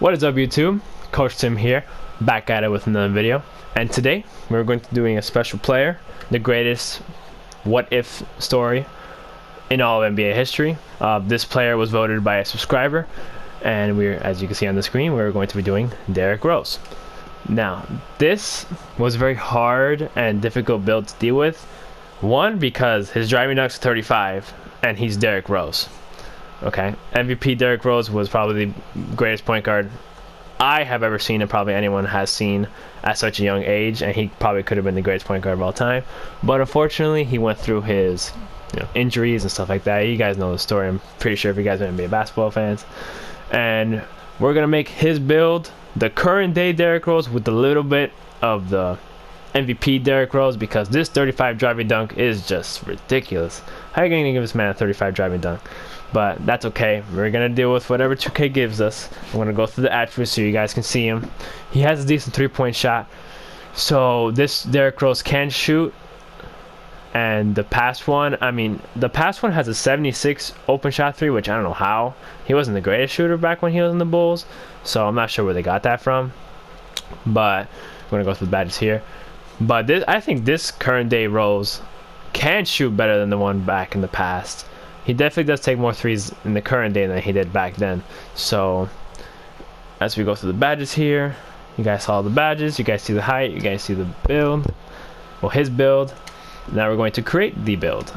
What is up, YouTube? Coach Tim here, back at it with another video. And today we're going to be doing a special player, the greatest what if story in all of NBA history. This player was voted by a subscriber, and we're, as you can see on the screen, we're going to be doing Derrick Rose. Now, this was a very hard and difficult build to deal with. One, because his driving dunk's 35, and he's Derrick Rose. Okay, MVP Derrick Rose was probably the greatest point guard I have ever seen, and probably anyone has seen at such a young age, and he probably could have been the greatest point guard of all time. But unfortunately, he went through his injuries and stuff like that. You guys know the story. I'm pretty sure if you guys are NBA basketball fans. And we're going to make his build the current day Derrick Rose with a little bit of the MVP Derrick Rose, because this 35 driving dunk is just ridiculous. How are you going to give this man a 35 driving dunk? But that's okay. We're going to deal with whatever 2K gives us. I'm going to go through the attributes so you guys can see him. He has a decent three-point shot. So this Derrick Rose can shoot. And the past one, the past one has a 76 open shot three, which I don't know how. He wasn't the greatest shooter back when he was in the Bulls. So I'm not sure where they got that from. But I'm going to go through the badges here. But I think this current day Rose can shoot better than the one back in the past. He definitely does take more threes in the current day than he did back then. So as we go through the badges here, you guys saw the badges, you guys see the height, you guys see the build, well, his build. Now we're going to create the build.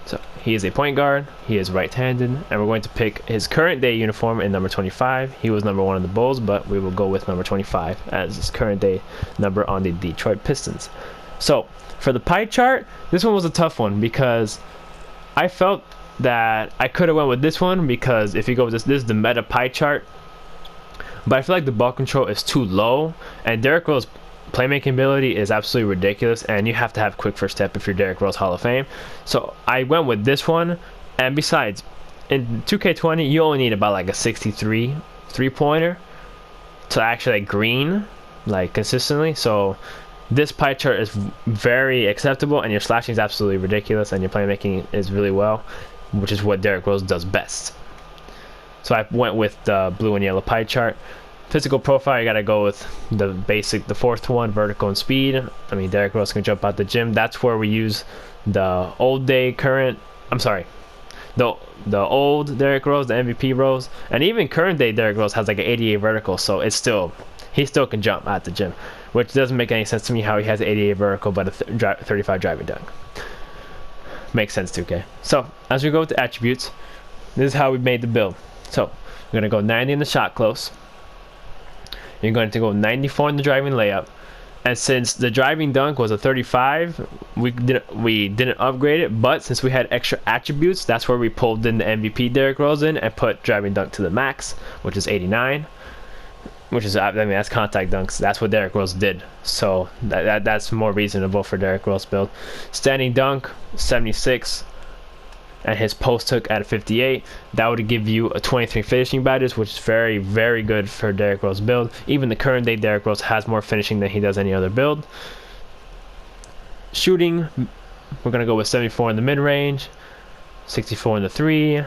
So he is a point guard, he is right-handed, and we're going to pick his current day uniform in number 25. He was number 1 in the Bulls, but we will go with number 25 as his current day number on the Detroit Pistons. So for the pie chart, this one was a tough one because I felt that I could have went with this one, because if you go with this is the meta pie chart, but I feel like the ball control is too low, and Derrick Rose playmaking ability is absolutely ridiculous, and you have to have quick first step if you're Derrick Rose Hall of Fame. So I went with this one. And besides, in 2K20 you only need about like a 63 three-pointer to actually green consistently. So this pie chart is very acceptable, and your slashing is absolutely ridiculous, and your playmaking is really well, which is what Derrick Rose does best. So I went with the blue and yellow pie chart. Physical profile, you gotta go with the basic, the fourth one, vertical and speed. Derrick Rose can jump out the gym. That's where we use the old Derrick Rose, the MVP Rose, and even current day Derrick Rose has like an 88 vertical, so he still can jump at the gym, which doesn't make any sense to me how he has 88 vertical but a 35 driving dunk. Makes sense too, okay? So as we go with the attributes, this is how we made the build. So we're gonna go 90 in the shot close. You're going to go 94 in the driving layup, and since the driving dunk was a 35, we didn't upgrade it. But since we had extra attributes, that's where we pulled in the MVP Derrick Rose in and put driving dunk to the max, which is 89. Which is, that's contact dunks. That's what Derrick Rose did. So that's more reasonable for Derrick Rose build. Standing dunk 76. And his post hook at 58. That would give you a 23 finishing badges, which is very, very good for Derrick Rose build. Even the current day Derrick Rose has more finishing than he does any other build. Shooting, we're gonna go with 74 in the mid range, 64 in the 3,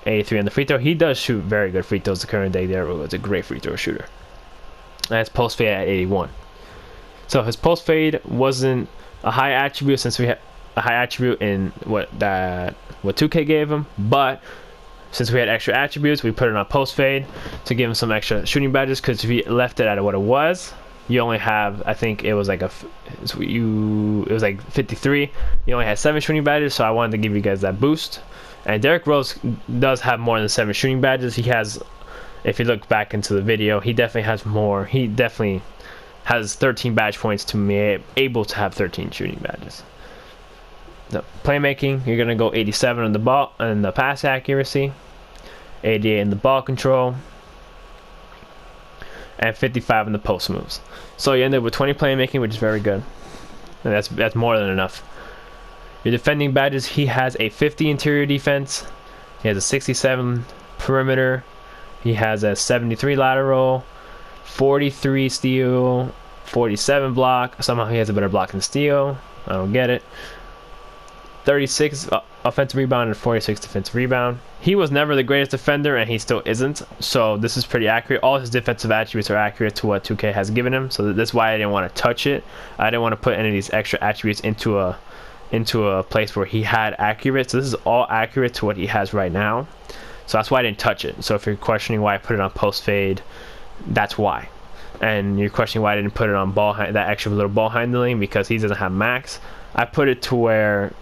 83 in the free throw. He does shoot very good free throws. The current day Derrick Rose is a great free throw shooter. And his post fade at 81. So his post fade wasn't a high attribute, since we had a high attribute in what 2K gave him, but since we had extra attributes, we put it on post fade to give him some extra shooting badges, because if you left it at what it was, you only have, I think it was like 53. You only had 7 shooting badges, so I wanted to give you guys that boost. And Derrick Rose does have more than 7 shooting badges. He has, if you look back into the video, he definitely has more. He definitely has 13 badge points to be able to have 13 shooting badges. The playmaking, you're gonna go 87 on the ball and the pass accuracy, 88 in the ball control, and 55 in the post moves. So you end up with 20 playmaking, which is very good, and that's more than enough. Your defending badges, he has a 50 interior defense, he has a 67 perimeter, he has a 73 lateral, 43 steal, 47 block. Somehow he has a better block than steal. I don't get it. 36 offensive rebound and 46 defensive rebound. He was never the greatest defender, and he still isn't, so this is pretty accurate. All his defensive attributes are accurate to what 2K has given him, so that's why I didn't want to touch it. I didn't want to put any of these extra attributes into a place where he had accurate. So this is all accurate to what he has right now, so that's why I didn't touch it. So if you're questioning why I put it on post fade, that's why. And you're questioning why I didn't put it on that extra little ball handling, because he doesn't have max. I put it to where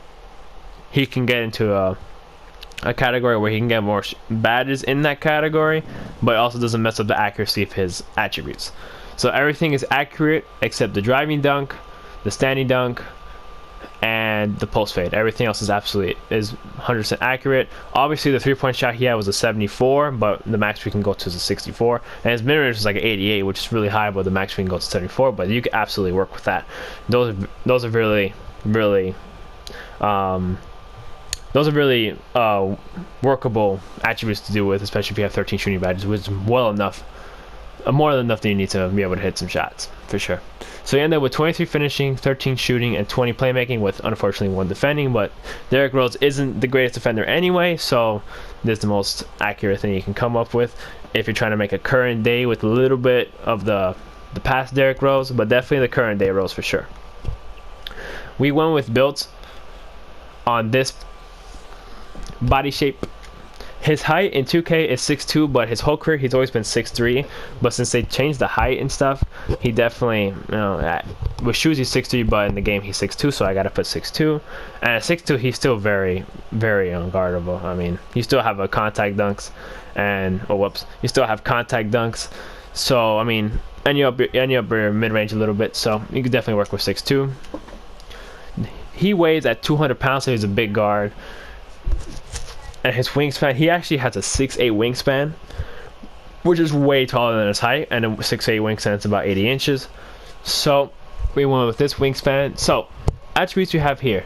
he can get into a category where he can get more badges in that category, but also doesn't mess up the accuracy of his attributes. So everything is accurate except the driving dunk, the standing dunk, and the post fade. Everything else is 100% accurate. Obviously the 3-point shot he had was a 74, but the max we can go to is a 64, and his mid-range is like an 88, which is really high, but the max we can go to 74. But you can absolutely work with that. Those are really workable attributes to do with, especially if you have 13 shooting badges, which is well enough, more than enough that you need to be able to hit some shots for sure. So you end up with 23 finishing, 13 shooting, and 20 playmaking, with unfortunately 1 defending. But Derrick Rose isn't the greatest defender anyway, so this is the most accurate thing you can come up with if you're trying to make a current day with a little bit of the past Derrick Rose, but definitely the current day Rose for sure. We went with builds on this body shape. His height in 2K is 6'2", but his whole career he's always been 6'3". But since they changed the height and stuff, he definitely, with shoes he's 6'3", but in the game he's 6'2", so I gotta put 6'2". And at 6'2", he's still very, very unguardable. I mean, you still have a contact dunks, and you still have contact dunks. So I mean, and you up your mid range a little bit, so you can definitely work with 6'2". He weighs at 200 pounds, so he's a big guard. And his wingspan, he actually has a 6'8" wingspan, which is way taller than his height, and a 6'8" wingspan is about 80 inches. So we went with this wingspan. So attributes you have here,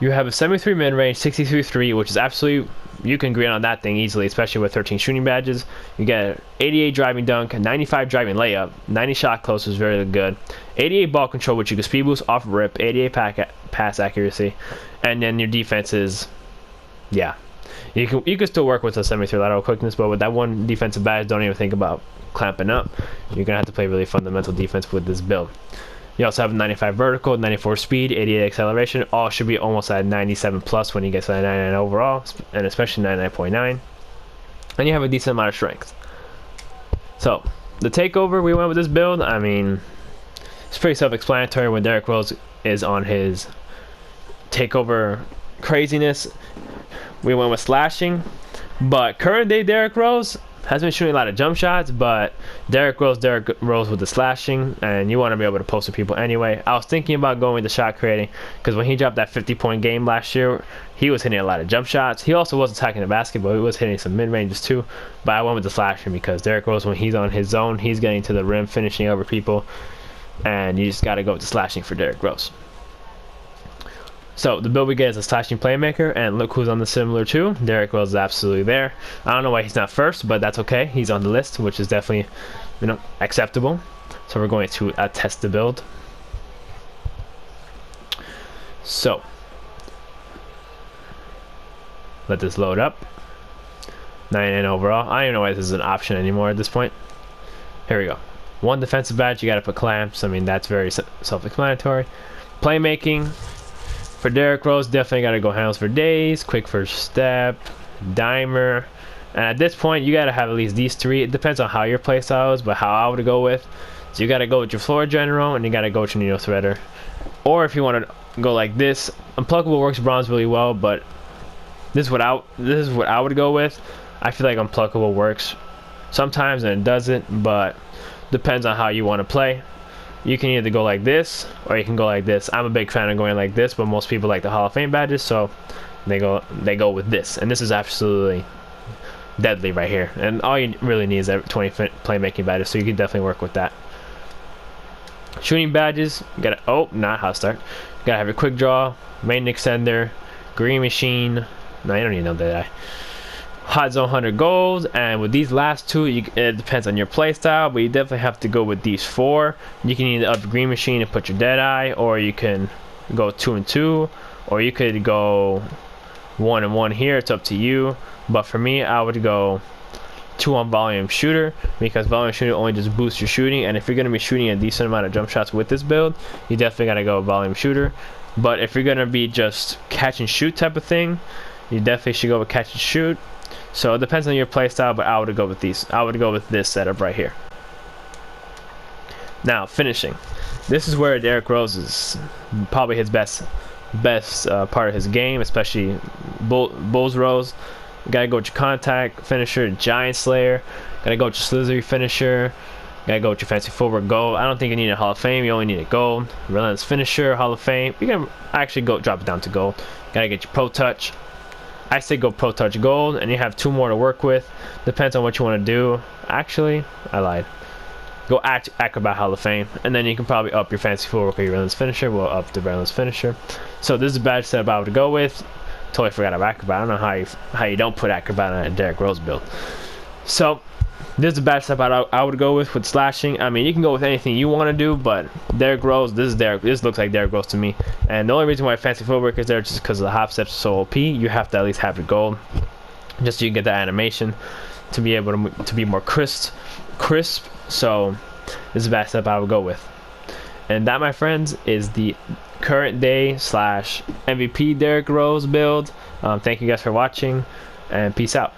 you have a 73 mid-range, 63-3, which is absolutely, you can agree on that thing easily, especially with 13 shooting badges. You get 88 driving dunk, 95 driving layup, 90 shot close is very good, 88 ball control, which you can speed boost off rip, 88 pass accuracy, and then your defense is, yeah. You can still work with a 73 lateral quickness, but with that 1 defensive badge, don't even think about clamping up. You're gonna have to play really fundamental defense with this build. You also have 95 vertical, 94 speed, 88 acceleration. All should be almost at 97 plus when you get to 99 overall, and especially 99.9. And you have a decent amount of strength. So the takeover, we went with this build. I mean, it's pretty self-explanatory when Derrick Rose is on his takeover craziness. We went with slashing, but current day Derrick Rose has been shooting a lot of jump shots, but Derrick Rose with the slashing, and you want to be able to post to people anyway. I was thinking about going with the shot creating, because when he dropped that 50-point game last year, he was hitting a lot of jump shots. He also was attacking the basket, but he was hitting some mid-ranges too. But I went with the slashing because Derrick Rose, when he's on his zone, he's getting to the rim, finishing over people, and you just got to go with the slashing for Derrick Rose. So the build we get is a slashing playmaker, and look who's on the similar too. Derrick Rose is absolutely there. I don't know why he's not first, but that's okay. He's on the list, which is definitely, acceptable. So we're going to test the build. So let this load up. 99 overall. I don't even know why this is an option anymore at this point. Here we go. 1 defensive badge. You got to put clamps. I mean, that's very self-explanatory. Playmaking. For Derrick Rose, definitely got to go handles for days, quick first step, dimer. And at this point, you got to have at least these 3. It depends on how your play style is, but how I would go with. So you got to go with your floor general, and you got to go with your needle threader. Or if you want to go like this, unpluckable works bronze really well, but this is what I would go with. I feel like unpluckable works sometimes and it doesn't, but depends on how you want to play. You can either go like this or you can go like this. I'm a big fan of going like this, but most people like the Hall of Fame badges, so they go with this. And this is absolutely deadly right here. And all you really need is that 20 playmaking badges, so you can definitely work with that. Shooting badges, you gotta not hot start. You gotta have your quick draw, main extender, green machine. No, you don't need no that. Hot zone 100 goals, and with these last 2, it depends on your play style, but you definitely have to go with these 4. You can either up the green machine and put your dead eye, or you can go 2 and 2, or you could go 1 and 1 here. It's up to you, but for me, I would go 2 on volume shooter, because volume shooter only just boosts your shooting, and if you're going to be shooting a decent amount of jump shots with this build, you definitely got to go volume shooter. But if you're going to be just catch and shoot type of thing, you definitely should go with catch and shoot. So it depends on your playstyle, but I would go with these. I would go with this setup right here. Now finishing, this is where Derrick Rose is probably his best part of his game, especially Bulls Rose. You gotta go with your contact finisher, giant slayer. Gotta go with your slithery finisher. Gotta go with your fancy footwork gold. I don't think you need a Hall of Fame. You only need a gold. Relentless finisher, Hall of Fame. You can actually go drop it down to gold. Gotta get your pro touch. I say go pro touch gold, and you have 2 more to work with. Depends on what you want to do. Actually, I lied. Go Acrobat Hall of Fame, and then you can probably up your fancy footwork or your relentless finisher. We'll up the relentless finisher. So this is a badge setup I would go with. Totally forgot about Acrobat. I don't know how you don't put Acrobat on a Derrick Rose build. So this is a badge setup I would go with slashing. I mean, you can go with anything you want to do, but Derrick Rose, this looks like Derrick Rose to me. And the only reason why fancy footwork is there is just because the hop steps are so OP. You have to at least have your gold, just so you can get that animation to be able to be more crisp. So this is a badge setup I would go with. And that, my friends, is the current day / MVP Derrick Rose build. Thank you guys for watching, and peace out.